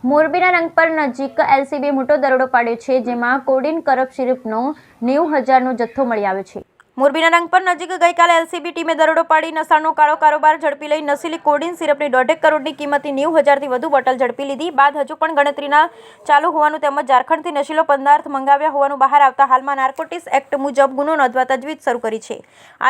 મોરબીના રંગપર નજીક એલસીબીએ મોટો દરોડો પાડ્યો છે, જેમાં કોડીન કફ સિરપનો 90,000નો જથ્થો મળી આવ્યો છે। મોરબીના રંગપર નજીક ગઈકાલે એલસીબી ટીમે દરોડો પાડી નશાનો કાળો કારોબાર ઝડપી લઈ નશીલી કોડીન સિરપની 1.5 કરોડની કિંમતની 90,000થી વધુ બોટલ ઝડપી લીધી બાદ હજુ પણ ગણતરીના ચાલુ હોવાનું તેમજ ઝારખંડથી નશીલો પદાર્થ મંગાવ્યા હોવાનું બહાર આવતા હાલમાં નાર્કોટિક્સ એક્ટ મુજબ ગુનો નોંધવા તજવીજ શરૂ કરી છે।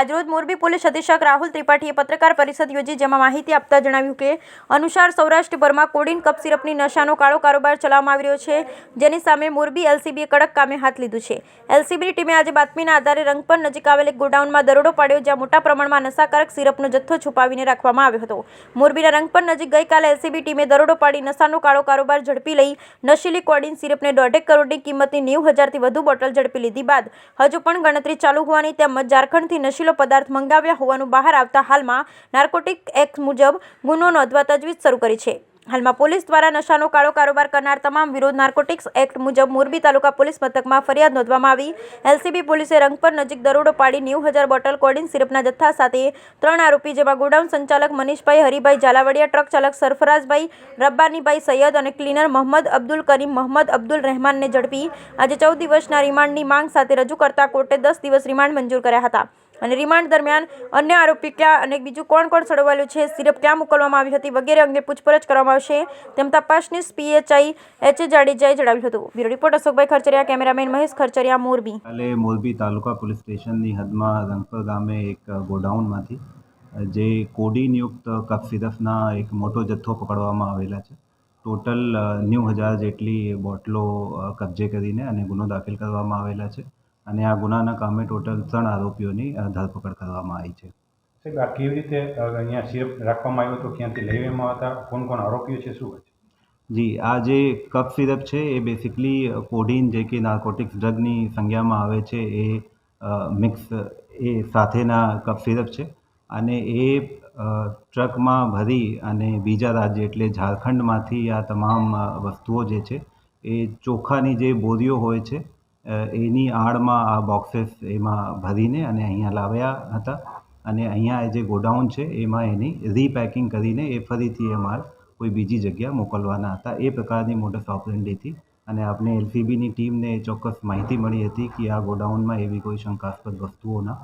આજરોજ મોરબી પોલીસ અધિક્ષક રાહુલ ત્રિપાઠીએ પત્રકાર પરિષદ યોજી જેમાં માહિતી આપતા જણાવ્યું કે અનુસાર સૌરાષ્ટ્રભરમાં કોડીન કફ સિરપની નશાનો કાળો કારોબાર ચલાવવામાં આવી રહ્યો છે, જેની સામે મોરબી એલસીબીએ કડક કામે હાથ લીધું છે। એલસીબીની ટીમે આજે બાતમીના આધારે રંગપર નજીક આવેલ એક ગોડાઉનમાં દરોડો પાડ્યો, જ્યાં મોટા પ્રમાણમાં નશાકારક સિરપનો જથ્થો છુપાવીને રાખવામાં આવ્યો હતો। મોરબીના રંગપર નજીક ગઈકાલે એલસીબી ટીમે દરોડો પાડી નશાનો કાળો કારોબાર ઝડપી લઈ નશીલી કોડીન સિરપને 1.5 કરોડની કિંમતની 90,000થી વધુ બોટલ ઝડપી લીધી બાદ હજુ પણ ગણતરી ચાલુ હોવાની તેમજ ઝારખંડથી નશીલો પદાર્થ મંગાવ્યા હોવાનું બહાર આવતા હાલમાં નાર્કોટિક એક્ટ મુજબ ગુનો નોંધવા તજવીજ શરૂ કરી છે। હાલમાં પોલીસ દ્વારા નશાનો કાળો કારોબાર કરનાર તમામ વિરુદ્ધ નાર્કોટિક્સ એક્ટ મુજબ મોરબી તાલુકા પોલીસ મથકમાં ફરિયાદ નોંધવામાં આવી। એલસીબી પોલીસે રંગપર નજીક દરોડો પાડી 90,000 બોટલ કોડીન સિરપના જથ્થા સાથે 3 આરોપી જેમાં ગોડાઉન સંચાલક મનીષભાઈ હરિભાઈ ઝાલાવાડિયા, ટ્રક ચાલક સરફરાઝભાઈ રબ્બાનીભાઈ સૈયદ અને ક્લીનર મોહમ્મદ અબ્દુલ કરીમ મોહમ્મદ અબ્દુલ રહેમાનને ઝડપી આજે 14 દિવસના રિમાન્ડની માંગ સાથે રજૂ કરતા કોર્ટે 10 દિવસ રિમાન્ડ મંજૂર કર્યા હતા અને રિમાન્ડ દરમિયાન અન્ય આરોપી ક્યાં અને બીજું કોણ સળવાયેલું છે, સિરપ ક્યાં મોકલવામાં આવી હતી વગેરે અંગે પૂછપરછ કરવામાં આવશે તેમ તપાસનીશ પીએચઆઈ એચ જાડેજાએ જણાવ્યું હતું। બ્યુરો રિપોર્ટ અશોકભાઈ ખરચરિયા, કેમેરામેન મહેશ ખરચરિયા, મોરબી। કાલે મોરબી તાલુકા પોલીસ સ્ટેશનની હદમાં રંગપર ગામે એક ગોડાઉનમાંથી જે કોડીનયુક્ત કફ સિરપના એક મોટો જથ્થો પકડવામાં આવેલા છે। ટોટલ 90,000 જેટલી બોટલો કબજે કરીને અને ગુનો દાખલ કરવામાં આવેલા છે અને આ ગુનાના કામે ટોટલ 3 આરોપીઓની ધરપકડ કરવામાં આવી છે। સાહેબ, આ કેવી રીતે અહીંયા સિરપ રાખવામાં આવ્યો હતો, ક્યાંથી લેવામાં હતા, કોણ કોણ આરોપીઓ છે, શું છે? જી, આ જે કફ સિરપ છે એ બેસિકલી કોડીન જે કે નાર્કોટિક્સ ડ્રગની સંજ્ઞામાં આવે છે એ મિક્સ એ સાથેના કફ સિરપ છે અને એ ટ્રકમાં ભરી અને બીજા રાજ્ય એટલે ઝારખંડમાંથી આ તમામ વસ્તુઓ જે છે એ ચોખાની જે બોરીઓ હોય છે એની આડમાં આ બોક્સેસ એમાં ભરીને અને અહીંયા લાવ્યા હતા અને અહીંયા જે ગોડાઉન છે એમાં એની રીપેકિંગ કરીને એ ફરીથી એ માલ કોઈ બીજી જગ્યા મોકલવાના હતા। એ પ્રકારની મોડસ ઓપરેન્ડીથી અને આપણે એલસીબીની ટીમને ચોક્કસ માહિતી મળી હતી કે આ ગોડાઉનમાં એવી કોઈ શંકાસ્પદ વસ્તુઓના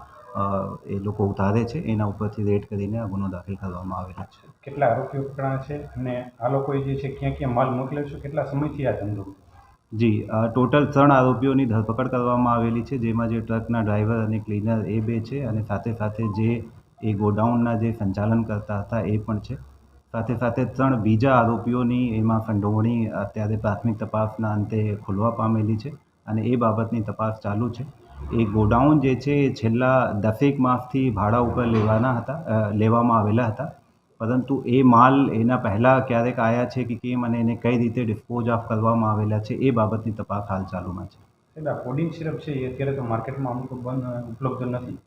એ લોકો ઉતારે છે, એના ઉપરથી રેડ કરીને આ ગુનો દાખલ કરવામાં આવેલો છે। કેટલા આરોપીઓ પકડાયા છે અને આ લોકોએ જે છે ક્યાં ક્યાં માલ મોકલ્યો છે, કેટલા સમયથી આ ધંધો? જી, ટોટલ 3 આરોપીઓની ધરપકડ કરવામાં આવેલી છે, જેમાં જે ટ્રકના ડ્રાઈવર અને ક્લીનર એ 2 છે અને સાથે સાથે જે એ ગોડાઉનના જે સંચાલન કરતા હતા એ પણ છે। સાથે સાથે 3 બીજા આરોપીઓની એમાં સંડોવણી અત્યારે પ્રાથમિક તપાસના અંતે ખુલવા પામેલી છે અને એ બાબતની તપાસ ચાલુ છે। એ ગોડાઉન જે છે એ છેલ્લા 10 માસથી ભાડા ઉપર લેવામાં આવેલા હતા, પરંતુ એ માલ એના પહેલાં ક્યારેક આવ્યા છે કે કેમ અને એને કઈ રીતે ડિસ્પોઝ ઓફ કરવામાં આવેલા છે એ બાબતની તપાસ હાલ ચાલુમાં છે। સાહેબ, આ કોડીન સિરપ છે એ અત્યારે તો માર્કેટમાં અમુક ઉપલબ્ધ નથી,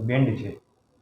બેન્ડ છે,